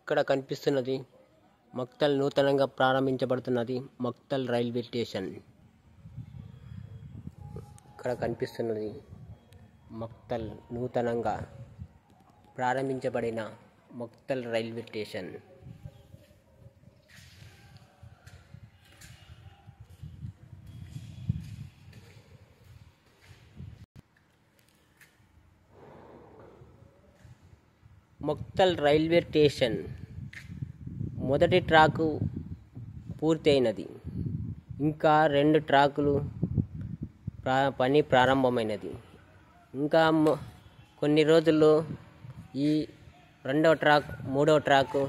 ఇక్కడ కనిపిస్తున్నది మక్తల్ నూతనంగా ప్రారంభించబడుతున్నది మక్తల్ రైల్వే స్టేషన్. ఇక్కడ కనిపిస్తున్నది మక్తల్ నూతనంగా ప్రారంభించబడిన Makthal railway station. Makthal railway station మొదటి ట్రాకు పూర్తి అయినది. ఇంకా 2 ట్రాకులు పని ప్రారంభమైనది. ఇంకా కొన్ని రోజుల్లో ఈ 2వ ట్రాక్ 3వ ట్రాకు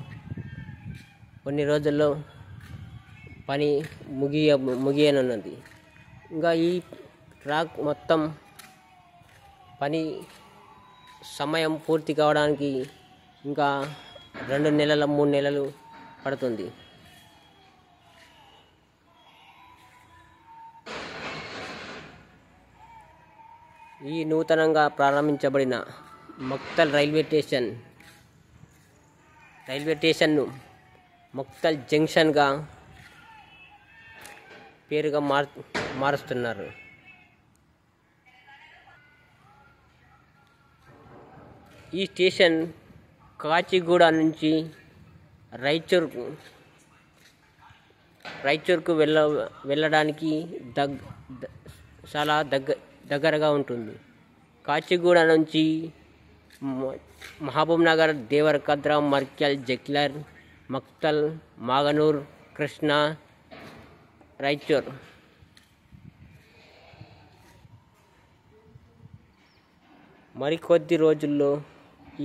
కొన్ని రోజుల్లో పని ముగియనున్నది. ఇంకా ఈ ట్రాక్ మొత్తం పని సమయం పూర్తి కావడానికి ఇంకా 2 నెలలు 3 నెలలు పడుతుంది. ఈ నూతనంగా ప్రారంభించబడిన మక్తల్ రైల్వే స్టేషన్ను మక్తల్ జంక్షన్గా పేరుగా మారుస్తున్నారు. ఈ స్టేషన్ కాచిగూడ నుంచి రాయచూర్కు వెళ్ళడానికి చాలా దగ్గరగా ఉంటుంది. కాచిగూడ నుంచి మహబూబ్నగర్, దేవరకద్ర, మర్కల్, జక్లర్, మక్తల్, మాగనూర్, కృష్ణా, రాయచూర్ మరికొద్ది రోజుల్లో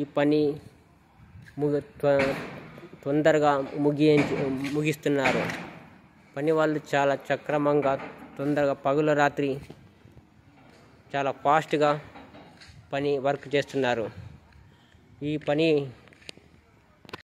ఈ పని తొందరగా ముగిస్తున్నారు. పని వాళ్ళు చాలా సక్రమంగా తొందరగా పగలు రాత్రి చాలా ఫాస్ట్గా వర్క్ చేస్తున్నారు. ఈ పని